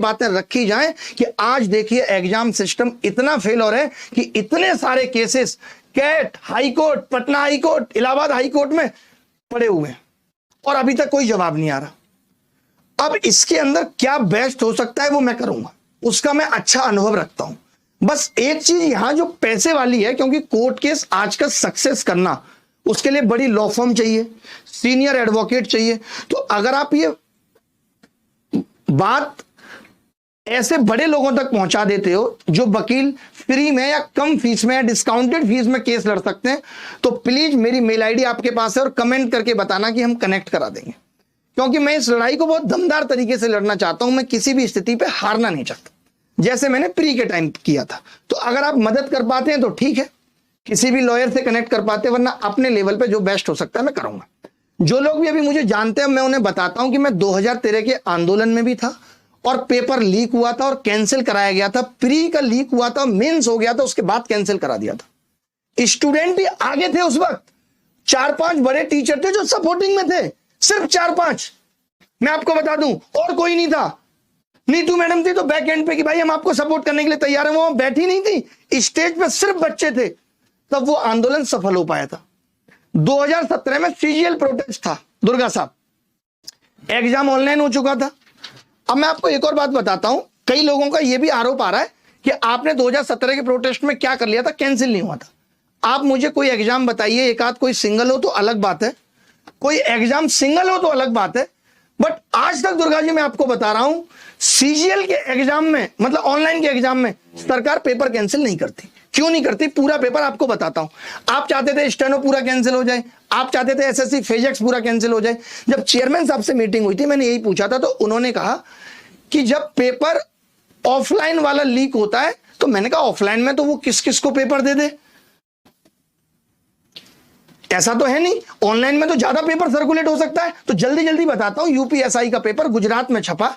बातें रखी जाएं कि आज देखिए एग्जाम सिस्टम इतना फेल हो रहा है कि इतने सारे cases CAT, high court, Patna high court, Allahabad high court में पड़े हुए हैं और अभी तक कोई जवाब नहीं आ रहा। अब इसके अंदर क्या बेस्ट हो सकता है वो मैं करूंगा, उसका मैं अच्छा अनुभव रखता हूं। बस एक चीज यहां जो पैसे वाली है, क्योंकि कोर्ट केस आज का सक्सेस करना उसके लिए बड़ी लॉ फर्म चाहिए, सीनियर एडवोकेट चाहिए। तो अगर आप ये बात ऐसे बड़े लोगों तक पहुंचा देते हो जो वकील फ्री में या कम फीस में या डिस्काउंटेड फीस में केस लड़ सकते हैं, तो प्लीज मेरी मेल आईडी आपके पास है और कमेंट करके बताना कि हम कनेक्ट करा देंगे, क्योंकि मैं इस लड़ाई को बहुत दमदार तरीके से लड़ना चाहता हूं। मैं किसी भी स्थिति पे हारना नहीं चाहता, जैसे मैंने प्री के टाइम किया था। तो अगर आप मदद कर पाते हैं तो ठीक है, किसी भी लॉयर से कनेक्ट कर पाते हैं, वरना अपने लेवल पे जो बेस्ट हो सकता है मैं करूंगा। जो लोग भी अभी मुझे जानते हैं मैं उन्हें बताता हूं कि मैं 2013 के आंदोलन में भी था और पेपर लीक हुआ था और कैंसिल कराया गया था। प्री का लीक हुआ था, मेंस हो गया था, उसके बाद कैंसिल करा दिया था। स्टूडेंट भी आगे थे उस वक्त, 4-5 बड़े टीचर थे जो सपोर्टिंग में थे, सिर्फ 4-5 मैं आपको बता दूं, और कोई नहीं था। नीतू मैडम थी तो बैक एंड पे कि भाई हम आपको सपोर्ट करने के लिए तैयार हैं, वो बैठी नहीं थी, स्टेज पे सिर्फ बच्चे थे, तब वो आंदोलन सफल हो पाया था। 2017 में सीजीएल प्रोटेस्ट था दुर्गा साहब, एग्जाम ऑनलाइन हो चुका था। अब मैं आपको एक और बात बताता हूं, कई लोगों का यह भी आरोप आ रहा है कि आपने 2017 के प्रोटेस्ट में क्या कर लिया था, कैंसिल नहीं हुआ था। आप मुझे कोई एग्जाम बताइए, एक आध कोई सिंगल हो तो अलग बात है, कोई एग्जाम सिंगल हो तो अलग बात है, बट आज तक दुर्गा जी मैं आपको बता रहा हूं सीजीएल के एग्जाम में, मतलब ऑनलाइन के एग्जाम में सरकार पेपर कैंसिल नहीं करती। क्यों नहीं करती, पूरा पेपर आपको बताता हूं। आप चाहते थे स्टेनो पूरा कैंसिल हो जाए, आप चाहते थे एसएससी फिजिक्स पूरा कैंसिल हो जाए। जब चेयरमैन साहब से मीटिंग हुई थी मैंने यही पूछा था, तो उन्होंने कहा कि जब पेपर ऑफलाइन वाला लीक होता है, तो मैंने कहा ऑफलाइन में तो वो किस किस को पेपर दे दे, ऐसा तो है नहीं, ऑनलाइन में तो ज्यादा पेपर सर्कुलेट हो सकता है। तो जल्दी जल्दी बताता हूं, यूपीएसआई का पेपर गुजरात में छपा,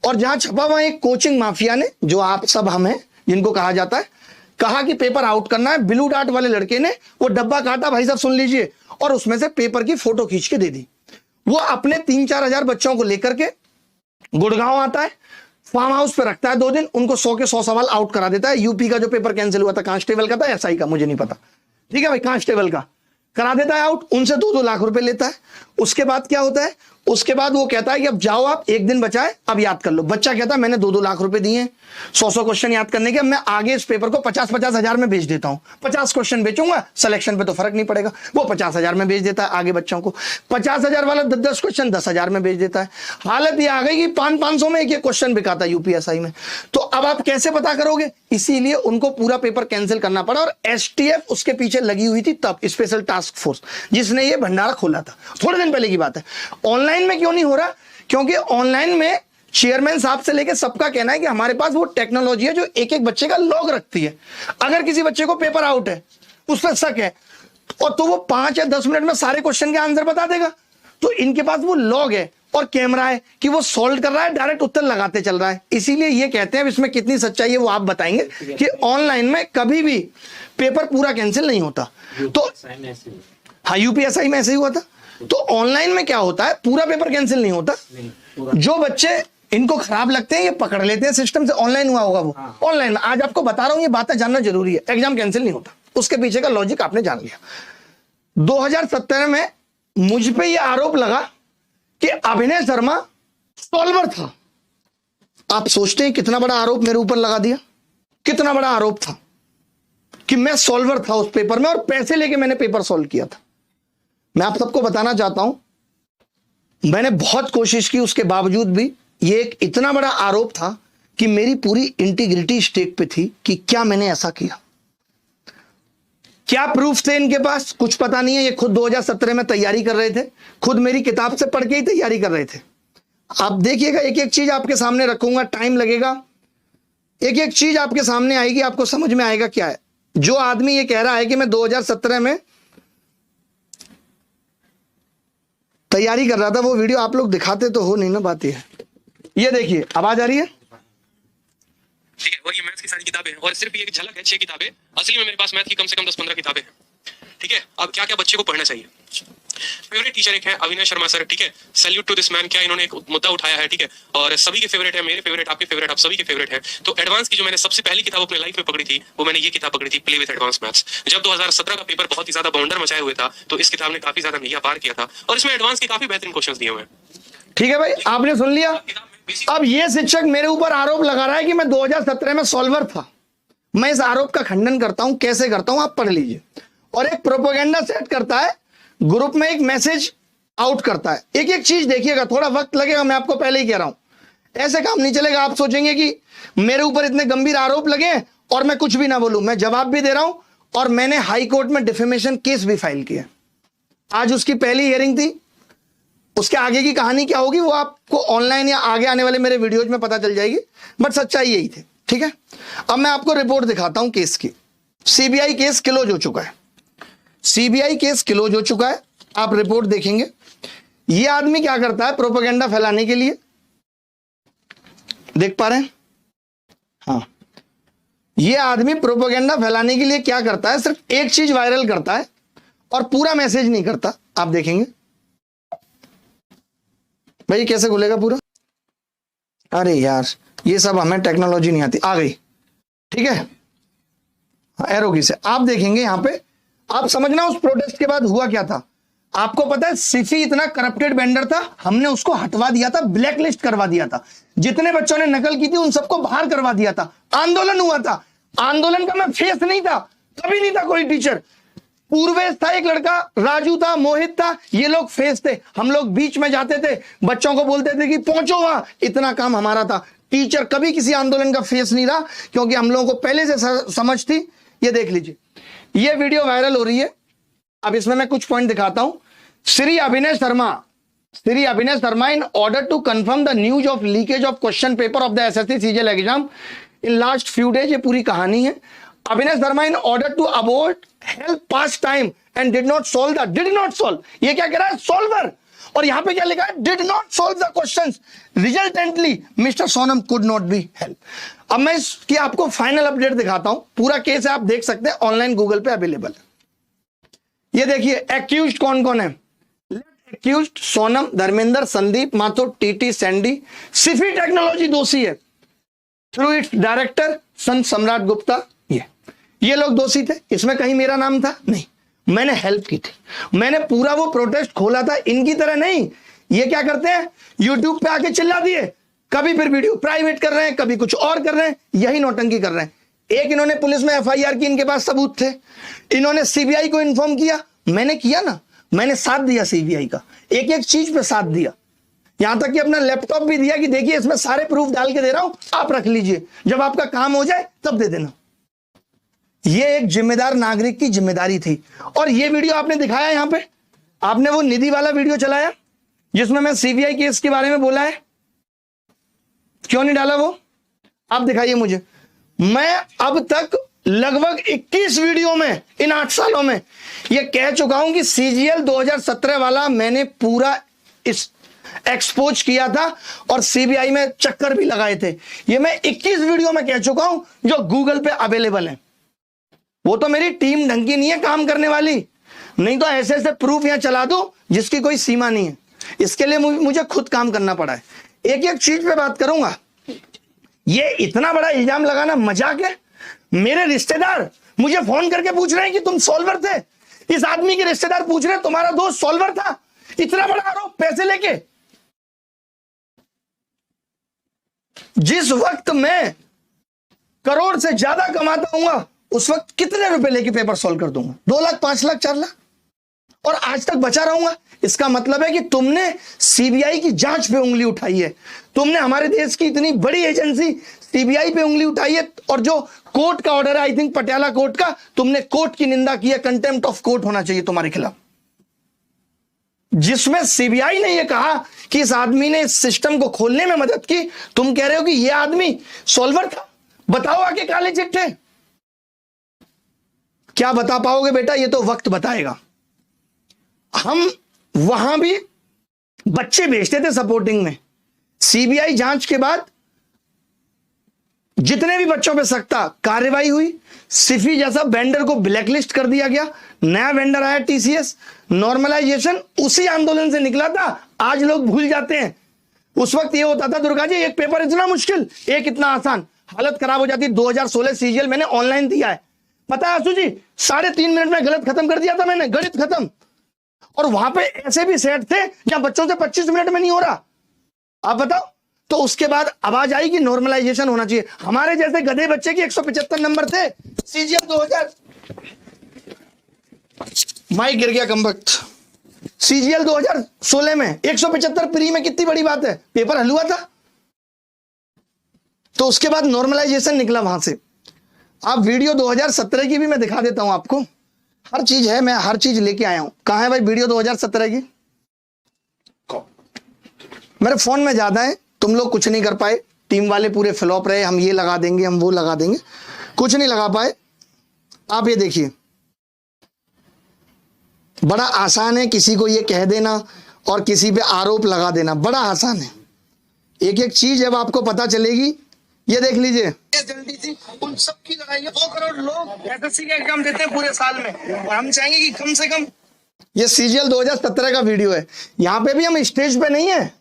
और जहां छपा वहां एक कोचिंग माफिया ने, जो आप सब हम हैं जिनको कहा जाता है, कहा कि पेपर आउट करना है। ब्लू डार्ट वाले लड़के ने वो डब्बा काटा, भाई साहब सुन लीजिए, और उसमें से पेपर की फोटो खींच के दे दी। वो अपने 3-4 हजार बच्चों को लेकर के गुड़गांव आता है, फार्म हाउस पे रखता है 2 दिन, उनको 100 के 100 सवाल आउट करा देता है। यूपी का जो पेपर कैंसिल हुआ था, कांस्टेबल का था, एसआई का मुझे नहीं पता, ठीक है भाई, कांस्टेबल का करा देता है आउट, उनसे 2-2 लाख रुपए लेता है। उसके बाद क्या होता है, उसके बाद वो कहता है कि अब जाओ, आप एक दिन बचाए, अब याद कर लो। बच्चा कहता है मैंने 2-2 लाख रुपए दिए, 100-100 क्वेश्चन याद करने के, मैं आगे इस पेपर को 50-50 हजार में बेच देता हूं, 50 क्वेश्चन बेचूंगा, सिलेक्शन पे तो फर्क नहीं पड़ेगा। वो 50 हजार में बेच देता है आगे बच्चों को, 50 हजार वाला 10 क्वेश्चन 10 हजार में बेच देता है। हालत ये आ गई कि 500 में एक क्वेश्चन बिकाता है यूपीएसआई में। तो अब आप कैसे पता करोगे, इसीलिए उनको पूरा पेपर कैंसिल करना पड़ा, और एसटीएफ उसके पीछे लगी हुई थी तब, स्पेशल टास्क फोर्स, जिसने ये भंडारा खोला था, थोड़े दिन पहले की बात है। ऑनलाइन में क्यों नहीं हो रहा, क्योंकि ऑनलाइन में चेयरमैन साहब से लेकर सबका कहना है कि हमारे पास वो टेक्नोलॉजी है जो एक एक बच्चे का लॉग रखती है। अगर किसी बच्चे को पेपर आउट है, उस पर शक है, और तो वो 5 या 10 मिनट में सारे क्वेश्चन के आंसर बता देगा। तो इनके पास वो लॉग है और कैमरा है कि वो सॉल्व कर रहा है, डायरेक्ट उत्तर लगाते चल रहा है। इसीलिए ये कहते हैं, इसमें कितनी सच्चाई है वो आप बताएंगे, कि ऑनलाइन में कभी भी पेपर पूरा कैंसिल नहीं होता। तो हाँ, यूपीएसआई में ऐसे ही हुआ था। तो ऑनलाइन में क्या होता है, पूरा पेपर कैंसिल नहीं होता। जो बच्चे इनको खराब लगते हैं ये पकड़ लेते हैं सिस्टम से, ऑनलाइन हुआ होगा वो, ऑनलाइन में। आज आपको बता रहा हूं, ये बातें जानना जरूरी है, एग्जाम कैंसिल नहीं होता, उसके पीछे का लॉजिक आपने जान लिया। 2017 में मुझ पे ये आरोप लगा कि अभिनय शर्मा सॉल्वर था। आप सोचते हैं कितना बड़ा आरोप मेरे ऊपर लगा दिया, कितना बड़ा आरोप था कि मैं सॉल्वर था उस पेपर में, और पैसे लेके मैंने पेपर सॉल्व किया था। मैं आप सबको बताना चाहता हूं, मैंने बहुत कोशिश की, उसके बावजूद भी ये एक इतना बड़ा आरोप था कि मेरी पूरी इंटीग्रिटी स्टेक पे थी कि क्या मैंने ऐसा किया। क्या प्रूफ थे इनके पास, कुछ पता नहीं है। ये खुद 2017 में तैयारी कर रहे थे, खुद मेरी किताब से पढ़ के ही तैयारी कर रहे थे। आप देखिएगा, एक एक चीज आपके सामने रखूंगा, टाइम लगेगा, एक एक चीज आपके सामने आएगी, आपको समझ में आएगा क्या है। जो आदमी ये कह रहा है कि मैं 2017 में तैयारी कर रहा था, वो वीडियो आप लोग दिखाते तो हो नहीं ना, बात ये देखिए, आवाज आ रही है, ठीक है। और ये मैथ्स की सारी किताबें हैं, और सिर्फ ये एक झलक है 6 किताबें, असली में मेरे पास मैथ की कम से कम 10-15 किताबें हैं, ठीक है। अब क्या क्या बच्चे को पढ़ना चाहिए, फेवरेट टीचर एक है अविनाश शर्मा सर, ठीक है। सैल्यूट टू दिस मैन, क्या इन्होंने एक मुद्दा उठाया है, ठीक है। और सभी के फेवरेट है, मेरे फेवरेट, आपके फेवरेट, आप सभी के फेवरेट है। तो एडवांस की जो मैंने सबसे पहली किताब अपने लाइफ में पकड़ी थी, वो मैंने ये किताब पकड़ी थी, प्ले विद एडवांस मैथ्स। जब 2017 का पेपर बहुत ही ज्यादा बाउंडर मचाए हुए था, तो इस किताब ने काफी ज्यादा नैया पार किया था और इसमें एडवांस के काफी बेहतरीन क्वेश्चन दिए हुए हैं। ठीक है भाई, आपने सुन लिया। अब ये शिक्षक मेरे ऊपर आरोप लगा रहा है कि मैं 2017 में सॉल्वर था। मैं इस आरोप का खंडन करता हूं। कैसे करता हूं आप पढ़ लीजिए। और एक प्रोपेगेंडा सेट करता है, ग्रुप में एक मैसेज आउट करता है। एक एक चीज देखिएगा, थोड़ा वक्त लगेगा, मैं आपको पहले ही कह रहा हूं। ऐसे काम नहीं चलेगा। आप सोचेंगे कि मेरे ऊपर इतने गंभीर आरोप लगे और मैं कुछ भी ना बोलूं। मैं जवाब भी दे रहा हूं और मैंने हाई कोर्ट में डिफेमेशन केस भी फाइल किया। आज उसकी पहली हियरिंग थी। उसके आगे की कहानी क्या होगी वो आपको ऑनलाइन या आगे आने वाले मेरे वीडियोज में पता चल जाएगी, बट सच्चाई यही थी। ठीक है, अब मैं आपको रिपोर्ट दिखाता हूं केस की। सीबीआई केस क्लोज हो चुका है। सीबीआई केस क्लोज हो चुका है। आप रिपोर्ट देखेंगे। ये आदमी क्या करता है प्रोपेगेंडा फैलाने के लिए, देख पा रहे हैं? हाँ, ये आदमी प्रोपेगेंडा फैलाने के लिए क्या करता है, सिर्फ एक चीज वायरल करता है और पूरा मैसेज नहीं करता। आप देखेंगे भाई कैसे खुलेगा पूरा। अरे यार, ये सब हमें टेक्नोलॉजी नहीं आती। आ गई, ठीक है, एरो की से आप देखेंगे यहां पे। आप समझना उस प्रोटेस्ट के बाद हुआ क्या था। आपको पता है सिफी इतना करप्टेड वेंडर था, हमने उसको हटवा दिया था, ब्लैक लिस्ट करवा दिया था। जितने बच्चों ने नकल की थी उन सबको बाहर करवा दिया था। आंदोलन हुआ था। आंदोलन का मैं फेस नहीं था, कभी नहीं था कोई टीचर। पूर्वेश था, एक लड़का राजू था, मोहित था, ये लोग फेस थे। हम लोग बीच में जाते थे, बच्चों को बोलते थे कि पहुंचो वहां। इतना काम हमारा था। टीचर कभी किसी आंदोलन का फेस नहीं रहा, क्योंकि हम लोगों को पहले से समझ थी। ये देख लीजिए, ये वीडियो वायरल हो रही है। अब इसमें मैं कुछ पॉइंट दिखाता हूं। Shri Abhinay Sharma in order to confirm the news of leakage of question paper of the SSC CGL exam in last few days. ये पूरी कहानी है। Abhinay Sharma in order to avoid help pass time and did not solve. ये क्या कह रहा है, solver. और यहां पे क्या लिखा है, did not solve the questions, resultantly mister Sonam could not be help. अब मैं इसकी आपको फाइनल अपडेट दिखाता हूं। पूरा केस है, आप देख सकते हैं, ऑनलाइन गूगल पे अवेलेबल है। ये देखिए एक्यूज्ड कौन कौन है। Accused Sonam, Dharmendra, Sandeep Mathur, TT, Sandy. Sify technology दोषी है थ्रू इट्स डायरेक्टर संत सम्राट गुप्ता। ये लोग दोषी थे। इसमें कहीं मेरा नाम था नहीं, मैंने हेल्प की थी। मैंने पूरा वो प्रोटेस्ट खोला था। इनकी तरह नहीं। ये क्या करते हैं, यूट्यूब पे आके चिल्ला दिए, कभी फिर वीडियो प्राइवेट कर रहे हैं, कभी कुछ और कर रहे हैं, यही नौटंकी कर रहे हैं। एक इन्होंने पुलिस में एफआईआर की, इनके पास सबूत थे। इन्होंने सीबीआई को इन्फॉर्म किया, मैंने किया ना, मैंने साथ दिया सीबीआई का, एक एक चीज पे साथ दिया। यहां तक कि अपना लैपटॉप भी दिया कि देखिए इसमें सारे प्रूफ डाल के दे रहा हूं, आप रख लीजिए, जब आपका काम हो जाए तब दे देना। ये एक जिम्मेदार नागरिक की जिम्मेदारी थी। और ये वीडियो आपने दिखाया यहां पे, आपने वो निधि वाला वीडियो चलाया जिसमें मैं सीबीआई केस के बारे में बोला है, क्यों नहीं डाला वो? आप दिखाइए मुझे। मैं अब तक लगभग 21 वीडियो में इन 8 सालों में ये कह चुका हूं कि सीजीएल 2017 वाला मैंने पूरा इस एक्सपोज किया था और सीबीआई में चक्कर भी लगाए थे। ये मैं 21 वीडियो में कह चुका हूं जो गूगल पे अवेलेबल है। वो तो मेरी टीम ढंग की नहीं है काम करने वाली, नहीं तो ऐसे ऐसे प्रूफ यहां चला दो जिसकी कोई सीमा नहीं है। इसके लिए मुझे खुद काम करना पड़ा है। एक एक चीज पे बात करूंगा। ये इतना बड़ा इल्जाम लगाना मजाक है। मेरे रिश्तेदार मुझे फोन करके पूछ रहे हैं कि तुम सॉल्वर थे। इस आदमी के रिश्तेदार पूछ रहे हैं तुम्हारा दोस्त सॉल्वर था। इतना बड़ा आरोप पैसे लेके। जिस वक्त मैं करोड़ से ज्यादा कमाता हूंगा उस वक्त कितने रुपए लेके पेपर सॉल्व कर दूंगा? 2 लाख, 5 लाख, 4 लाख, और आज तक बचा रहूंगा। इसका मतलब है कि तुमने सीबीआई की जांच पे उंगली उठाई है। तुमने हमारे देश की इतनी बड़ी एजेंसी सीबीआई पे उंगली उठाई है। और जो कोर्ट का ऑर्डर है, आई थिंक पटियाला कोर्ट का, तुमने कोर्ट की निंदा की है। कंटेम्प्ट ऑफ कोर्ट होना चाहिए तुम्हारे खिलाफ, जिसमें सीबीआई ने यह कहा कि इस आदमी ने इस सिस्टम को खोलने में मदद की। तुम कह रहे हो कि यह आदमी सॉल्वर था। बताओ आगे काले चिट्ठे। क्या बता पाओगे बेटा? ये तो वक्त बताएगा। हम वहां भी बच्चे भेजते थे सपोर्टिंग में। सीबीआई जांच के बाद जितने भी बच्चों पे शक था कार्रवाई हुई, सिफी जैसा वेंडर को ब्लैकलिस्ट कर दिया गया, नया वेंडर आया टीसीएस, नॉर्मलाइजेशन उसी आंदोलन से निकला था। आज लोग भूल जाते हैं, उस वक्त ये होता था दुर्गा जी, एक पेपर इतना मुश्किल, एक इतना आसान, हालत खराब हो जाती। 2016 सीजीएल मैंने ऑनलाइन दिया है, पता है आशु जी, 3.5 मिनट में गलत खत्म कर दिया था मैंने, गणित खत्म। और वहां पे ऐसे भी सेट थे जहां बच्चों से 25 मिनट में नहीं हो रहा। आप बताओ, तो उसके बाद आवाज आई कि नॉर्मलाइजेशन होना चाहिए। हमारे जैसे गधे बच्चे की 175 नंबर थे सीजीएल 2000, माइक गिर गया कमबख्त। सीजीएल 2016 में 175 प्री में कितनी बड़ी बात है, पेपर हल हुआ था। तो उसके बाद नॉर्मलाइजेशन निकला वहां से। आप वीडियो 2017 की भी मैं दिखा देता हूं आपको, हर चीज है, मैं हर चीज लेके आया हूं। कहां है भाई वीडियो 2017 की? मेरे फोन में ज्यादा है, तुम लोग कुछ नहीं कर पाए, टीम वाले पूरे फ्लॉप रहे, हम ये लगा देंगे, हम वो लगा देंगे, कुछ नहीं लगा पाए। आप ये देखिए, बड़ा आसान है किसी को ये कह देना और किसी पे आरोप लगा देना, बड़ा आसान है। एक एक चीज जब आपको पता चलेगी, ये देख लीजिए, जल्दी सी उन सबकी लड़ाई है। 2 करोड़ लोग एसएससी का एग्जाम देते हैं पूरे साल में, और हम चाहेंगे कि कम से कम, ये सीजीएल 2017 का वीडियो है। यहां पे भी हम स्टेज पे नहीं है,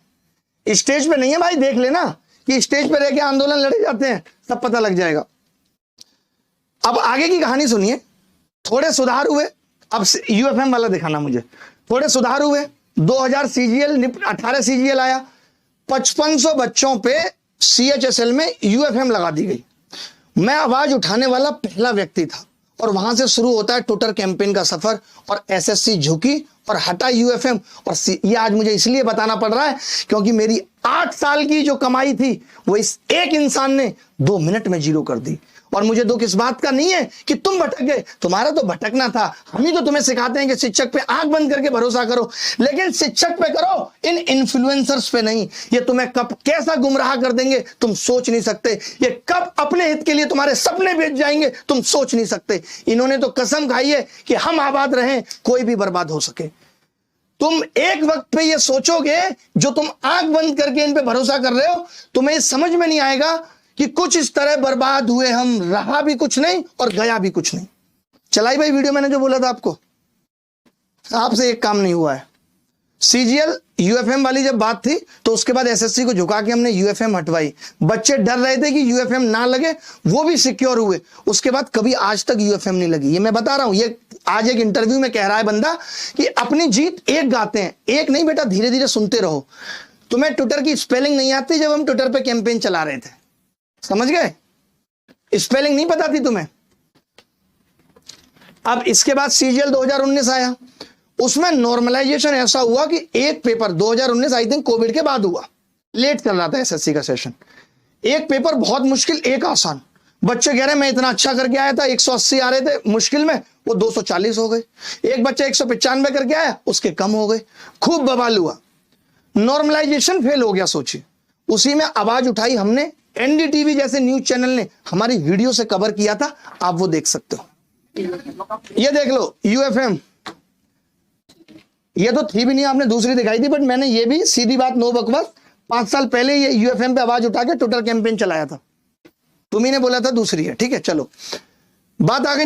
स्टेज पे नहीं है भाई, देख लेना कि स्टेज पे रह के आंदोलन लड़े जाते हैं, सब पता लग जाएगा। अब आगे की कहानी सुनिए। थोड़े सुधार हुए, अब यूएफएम वाला दिखाना मुझे, थोड़े सुधार हुए। 2000 सीजीएल 18 सीजीएल आया, 5500 बच्चों पे सीएचएसएल में यूएफएम लगा दी गई। मैं आवाज उठाने वाला पहला व्यक्ति था, और वहां से शुरू होता है ट्विटर कैंपेन का सफर, और एसएससी झुकी और हटा यूएफएम। और ये आज मुझे इसलिए बताना पड़ रहा है क्योंकि मेरी 8 साल की जो कमाई थी वो इस एक इंसान ने 2 मिनट में जीरो कर दी। और मुझे दुख इस बात का नहीं है कि तुम भटक गए, तुम्हारा तो भटकना था। हम ही तो तुम्हें सिखाते हैं कि शिक्षक पे आंख बंद करके भरोसा करो, लेकिन शिक्षक पे करो, इन इन्फ्लुएंसर्स पे नहीं। ये तुम्हें कब कैसा गुमराह कर देंगे तुम सोच नहीं सकते, ये कब अपने हित के लिए तुम्हारे सपने बेच जाएंगे तुम सोच नहीं सकते। इन्होंने तो कसम खाई है कि हम आबाद रहें, कोई भी बर्बाद हो सके। तुम एक वक्त पे ये सोचोगे, जो तुम आंख बंद करके इन पे भरोसा कर रहे हो, तुम्हें समझ में नहीं आएगा कि कुछ इस तरह बर्बाद हुए हम, रहा भी कुछ नहीं और गया भी कुछ नहीं। चलाई भाई वीडियो, मैंने जो बोला था आपको, आपसे एक काम नहीं हुआ है। सीजीएल यूएफएम वाली जब बात थी तो उसके बाद एसएससी को झुका के हमने यूएफएम हटवाई। बच्चे डर रहे थे कि यूएफएम ना लगे, वो भी सिक्योर हुए। उसके बाद कभी आज तक यूएफएम नहीं लगी। ये मैं बता रहा हूं, ये आज एक इंटरव्यू में कह रहा है बंदा कि अपनी जीत एक गाते हैं। एक नहीं बेटा, धीरे धीरे सुनते रहो। तुम्हें ट्विटर की स्पेलिंग नहीं आती, जब हम ट्विटर पे कैंपेन चला रहे थे, समझ गए? स्पेलिंग नहीं पता थी तुम्हें। अब इसके बाद सीजीएल 2019 आया, उसमें नॉर्मलाइजेशन ऐसा हुआ कि एक पेपर 2019 आई थिंक कोविड के बाद हुआ, लेट चल रहा था एसएससी का सेशन। एक पेपर बहुत मुश्किल, एक आसान। बच्चे कह रहे मैं इतना अच्छा करके आया था, 180 आ रहे थे मुश्किल में, वो 240 हो गए। एक बच्चा 195 करके आया, उसके कम हो गए। खूब बवाल हुआ, नॉर्मलाइजेशन फेल हो गया। सोचिए, उसी में आवाज उठाई हमने, एनडीटीवी जैसे न्यूज चैनल ने हमारी वीडियो से कवर किया था, आप वो देख सकते हो। ये देख लो यूएफएम, ये तो थी भी नहीं, आपने दूसरी दिखाई थी, बट मैंने ये भी, सीधी बात नो बकवास, 5 साल पहले ये यूएफएम पे आवाज उठा के ट्विटर कैंपेन चलाया था। तुम्ही ने बोला था दूसरी है, ठीक है। चलो बात आ गई